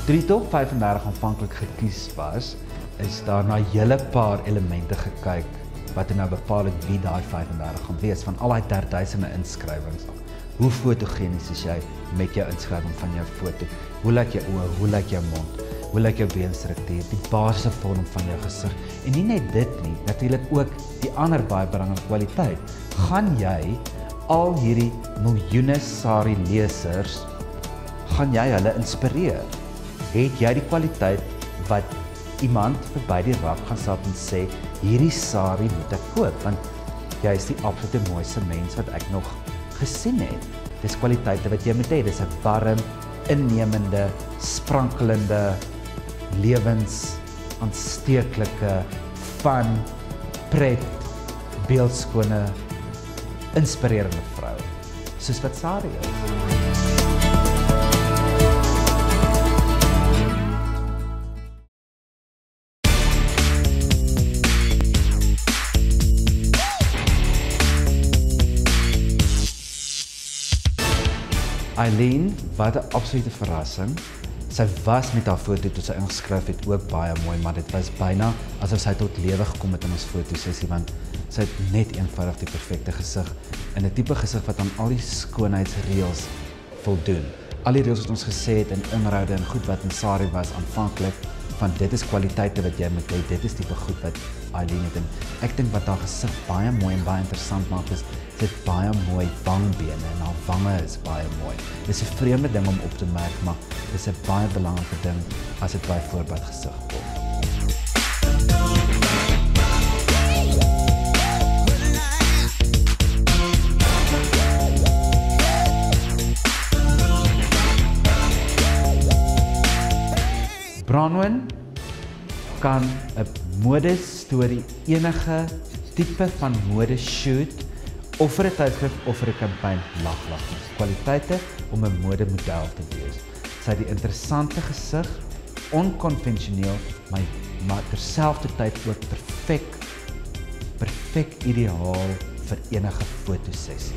Toe die top 35 aanvanklik gekies was, is daar na 'n hele paar elemente gekyk wat nou bepaal het wie daai 35 gaan wees, van al daai duisende inskrywings. Hoe fotogenies is jy met jou inskrywing van jou foto? Hoe lyk jou oë? Hoe lyk jou mond? Hoe lyk jou beenstruktuur? Die basiese vorm van jou gesig. En nie net dit nie, natuurlik ook die ander baie belangrike kwaliteit. Gaan jy al hierdie miljoene SARIE lesers, gaan jy hulle inspireer? Het jy die kwaliteit wat iemand verby die rak gaan stap en sê, hierdie SARIE moet ek koop, want jy is die absolute mooiste mens wat ek nog gesien het. Dis kwaliteite wat jy moet hê. Dis 'n warm, innemende, sprankelende, lewensaansteeklike, van, pret, beeldskone, inspirerende vrou. Soos wat SARIE is. Eileen, wat 'n absolute verrassing. Sy was met haar foto toe sy ingeskryf het ook baie mooi, maar dit was byna asof sy tot lewe gekom het in ons fotosessie, want sy het net eenvoudig die perfekte gesig en 'n tipe gesig wat aan al die skoonheidsreëls voldoen. Al die reëls wat ons gesê het in inhoude en goed wat in SARIE was aanvanklik, van dit is kwaliteite wat jy moet hê, dit is tipe goed wat Eileen het. En ek dink wat haar gesig baie mooi en baie interessant maak is, sy het baie mooi wangbene en haar wange is baie mooi. Dis 'n vreemde ding om op te merk, maar dis 'n baie belangrike ding as dit by voorblad gesig kom. Bronwyn kan 'n modestorie, enige tipe van modeshoot of vir 'n tydskrif of vir 'n kampanje lag. Kwaliteite om 'n modemodel te wees. Sy het die interessante gesig, onkonvensioneel, maar terselfdertyd ook perfek ideaal vir enige fotosessie.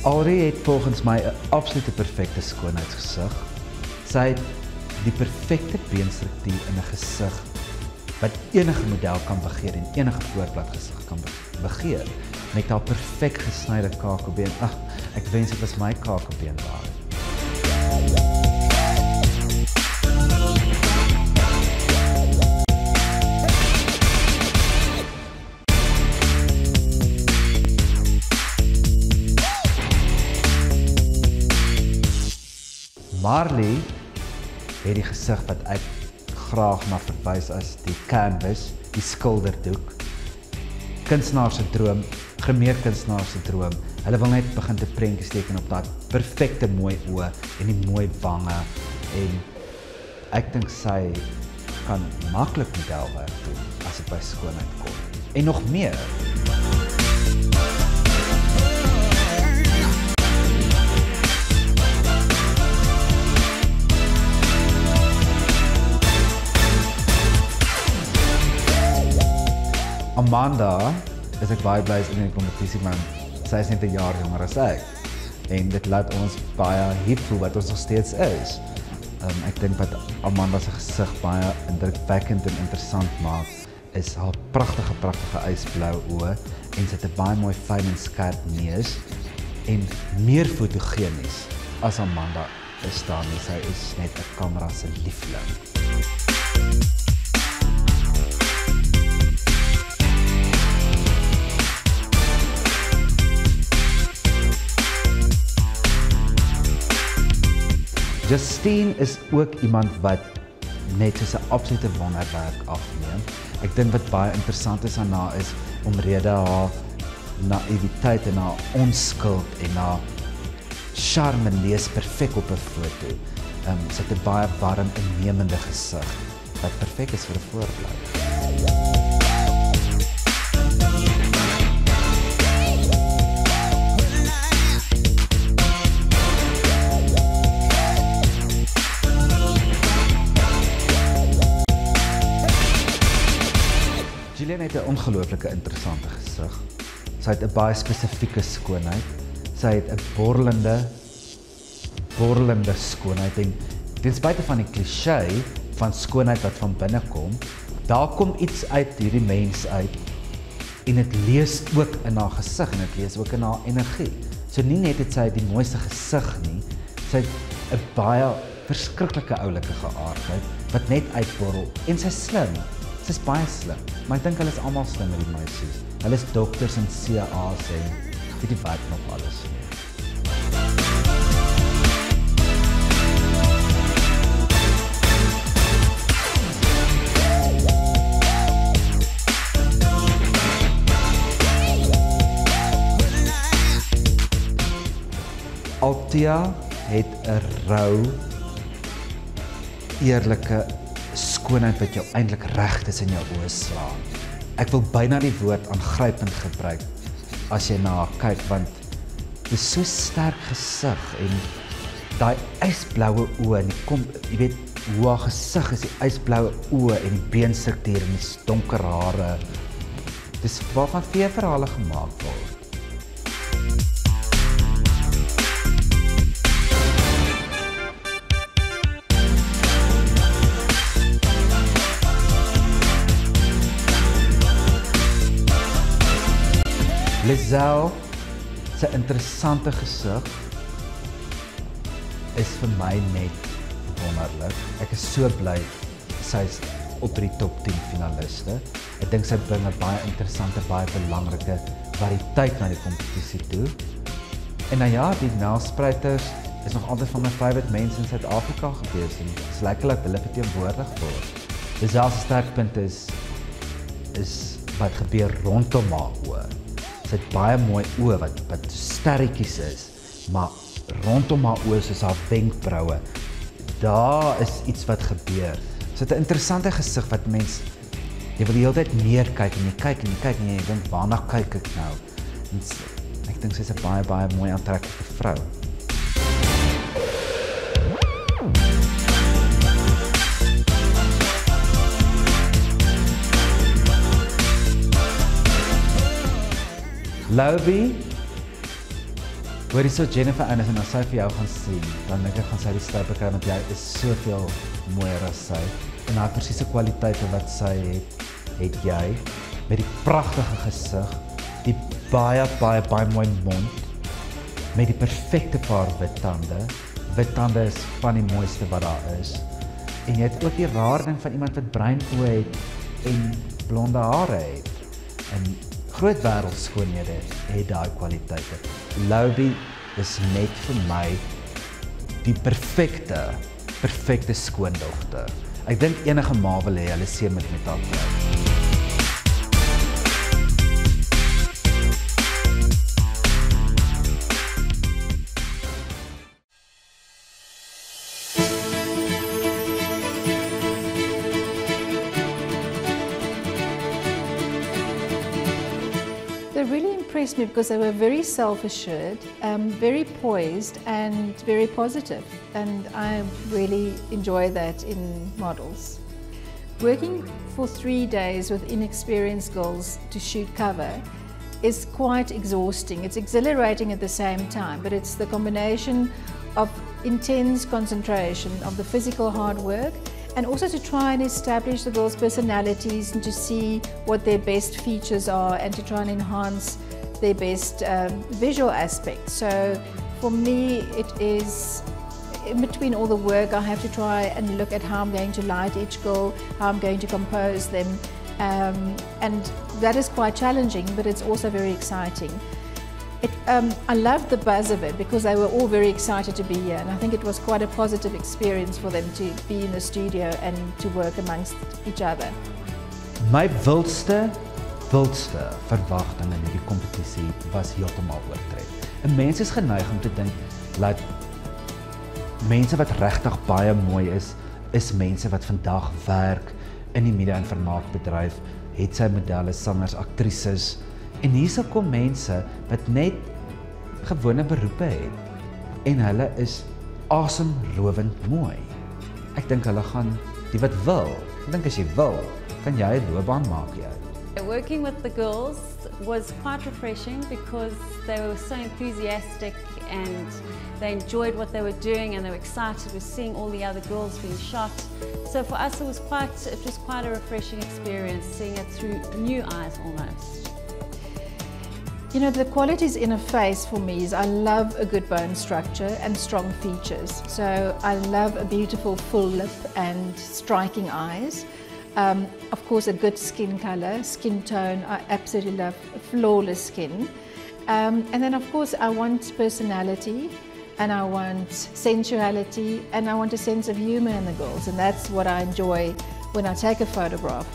Arie het volgens my 'n absolute perfekte skoonheidsgesig. Sy het die perfekte beenstruktuur in 'n gesig wat enige model kan begeer en enige voorbladgesig kan begeer. Met haar perfek gesnyde kakelbeen. Ag, ek wens dit was my kakelbeen daar. Marley het die gesig wat ek graag na verwys as die canvas, die skilderdoek. Kunstenaar se droom, gemeerkunstenaar se droom. Hulle wil net begin te prentjies teken op daai perfekte mooi oë en die mooi wange, en ek dink sy kan maklik modelwerk doen as dit by skoonheid kom. En nog meer. Amanda is ek baie bly in die kompetisie, want sy is net 'n jaar jonger as ek. En dit laat ons baie hip voel wat ons nog steeds is. Ek dink wat Amanda se gesig baie indrukwekkend en interessant maak, is haar pragtige ysblou oë, en sy het 'n baie mooi fyn en skerp neus, en meer fotogenies as Amanda is daar nie. Sy is net 'n kamera se liefling. Justine is ook iemand wat net soos 'n absolute wonderwerk afneem. Ek dink wat baie interessant is aan haar is omrede haar naïwiteit en haar onskuld en haar charme lees perfek op 'n foto. Sy het 'n baie warm, innemende gesig wat perfek is vir 'n voorblad. Marianne het 'n ongelooflike interessante gesig. Sy het 'n baie spesifieke skoonheid. Sy het 'n borrelende skoonheid en ten spyte van die kliseë van skoonheid wat van binne kom, daar kom iets uit hierdie mens uit en dit lees ook in haar gesig en dit lees ook in haar energie. So nie net het sy die mooiste gesig nie, sy het 'n baie verskriklike oulike geaardheid wat net uitborrel en sy's slim. Sy's baie slim, maar ek dink hulle is almal slim hierdie meisies. Hulle is dokters en CA's en weet nie wat nog alles nie. Althea het 'n rou, eerlike skoonheid wat jou eintlik reg tussen jou oë slaan. Ek wil byna die woord aangrypend gebruik as jy na haar kyk, want dit is so sterk gesig en daai ysbloue oë en jy weet hoe haar gesig is, die ysbloue oë en die beenstruktuur en die donker hare. Dis waarvan veeverhale gemaak word. Lizelle se interessante gesig is vir my net wonderlik. Ek is so bly sy is op die top 10 finaliste. Ek dink sy bring 'n baie interessante, baie belangrike variëteit na die kompetisie toe. En nou ja, die melkspruiters is nog altyd van my favourite mense in Suid-Afrika gewees en dit is lekker dat hulle verteenwoordig word. Lizelle se sterkpunt is wat gebeur rondom haar oë. Sy het baie mooi oë wat sterretjies is, maar rondom haar oë soos haar wenkbroue, daar is iets wat gebeur. Sy het 'n interessante gesig wat mens, jy wil die hele tyd meer kyk en jy kyk en jy kyk en jy dink, waarna kyk ek nou? En ek dink sy is 'n baie, baie mooi aantreklike vrou. Louwie, hoor jy so Jennifer Anderson, as sy vir jou gaan sien, dan dink ek gaan sy die stype kry, want jy is soveel mooier as sy. En haar presiese kwaliteite wat sy het jy, met die pragtige gesig, die baie mooi mond, met die perfekte paar wit tande. Wit tande is van die mooiste wat daar is. En jy het ook die raar ding van iemand wat bruin oë het en blonde hare het. En groot wêreldskoonhede het daai kwaliteite. Louwie is net vir my die perfekte skoondogter. Ek dink enige ma wil hê hulle seun moet met haar trou. They really impressed me because they were very self-assured, very poised and very positive, and I really enjoy that in models. Working for 3 days with inexperienced girls to shoot cover is quite exhausting. It's exhilarating at the same time, but it's the combination of intense concentration, of the physical hard work, and also to try and establish the girls' personalities and to see what their best features are and to try and enhance their best visual aspects. So for me, it is, in between all the work, I have to try and look at how I'm going to light each girl, how I'm going to compose them, and that is quite challenging, but it's also very exciting. I loved the buzz of it because they were all very excited to be here, and I think it was quite a positive experience for them to be in the studio and to work amongst each other. My wildste verwagting in hierdie kompetisie was heeltemal oortref. En mense is geneig om te dink dat mense wat regtig baie mooi is mense wat vandag werk in die media en vermaakbedryf, het sy modelle, sangers, aktrises. En hierso kom mense wat net gewone beroepe het en hulle is asemrowend mooi. Ek dink hulle gaan, die wat wil, ek dink as jy wil, kan jy 'n loopbaan maak jy. Working with the girls was quite refreshing because they were so enthusiastic and they enjoyed what they were doing and they were excited with seeing all the other girls being shot. So for us it was quite a refreshing experience, seeing it through new eyes almost. You know, the qualities in a face for me is I love a good bone structure and strong features. So I love a beautiful full lip and striking eyes. Of course, a good skin color, skin tone. I absolutely love flawless skin. And then, of course, I want personality, and I want sensuality, and I want a sense of humor in the girls, and that's what I enjoy when I take a photograph.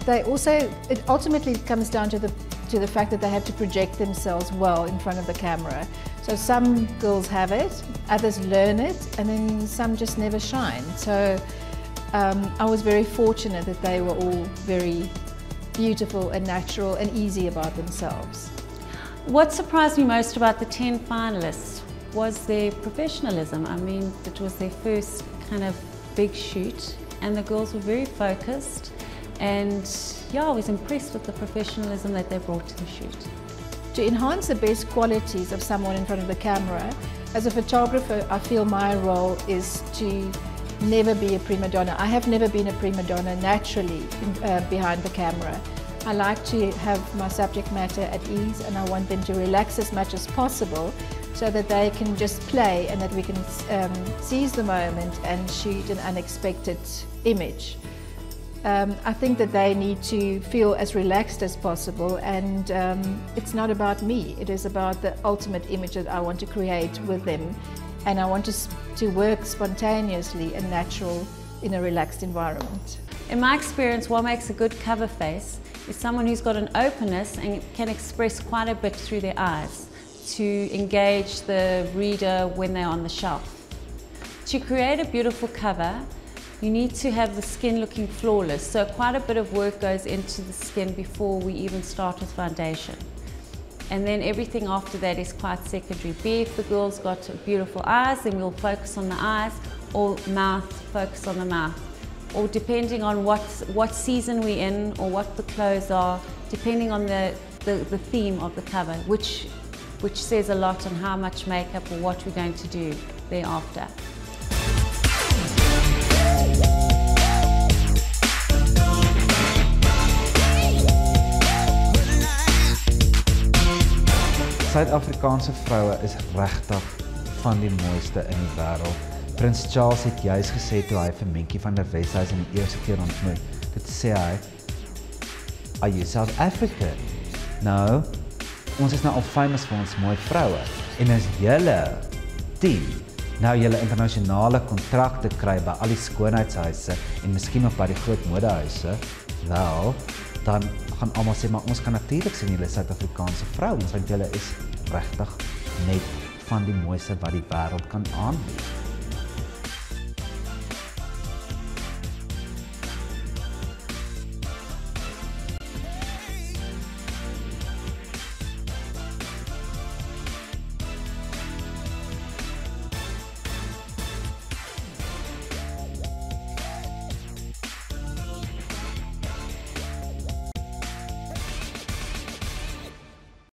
It ultimately comes down to the fact that they have to project themselves well in front of the camera. So some girls have it, others learn it, and then some just never shine. So I was very fortunate that they were all very beautiful and natural and easy about themselves. What surprised me most about the 10 finalists was their professionalism. I mean, it was their first kind of big shoot and the girls were very focused, and yeah, I was impressed with the professionalism that they brought to the shoot. To enhance the best qualities of someone in front of the camera, as a photographer, I feel my role is to never be a prima donna. I have never been a prima donna naturally behind the camera. I like to have my subject matter at ease, and I want them to relax as much as possible so that they can just play and that we can seize the moment and shoot an unexpected image. I think that they need to feel as relaxed as possible, and it's not about me. It is about the ultimate image that I want to create with them, and I want to work spontaneously and natural in a relaxed environment. In my experience, what makes a good cover face is someone who's got an openness and can express quite a bit through their eyes to engage the reader when they're on the shelf. To create a beautiful cover, you need to have the skin looking flawless, so quite a bit of work goes into the skin before we even start with foundation. And then everything after that is quite secondary. Be if the girl's got beautiful eyes, then we'll focus on the eyes, or mouth, focus on the mouth. Or depending on what season we're in or what the clothes are, depending on the theme of the cover, which says a lot on how much makeup or what we're going to do thereafter. Suid-Afrikaanse vroue is regtig van die mooiste in die wêreld. Prins Charles het juis gesê toe hy vir Mentjie van der Westhuys in die eerste keer ontmoet. Dit sê hy, "Are you South African?" Nou, ons is nou al famous vir ons mooi vroue. En as julle team nou julle internasionale kontrakte kry by al die skoonheidshuise en miskien ook by die groot modehuise, wel, dan gaan almal sê, maar ons kan natuurlik sien julle Suid-Afrikaanse vrouens, want julle is regtig net van die mooiste wat die wêreld kan aanbied.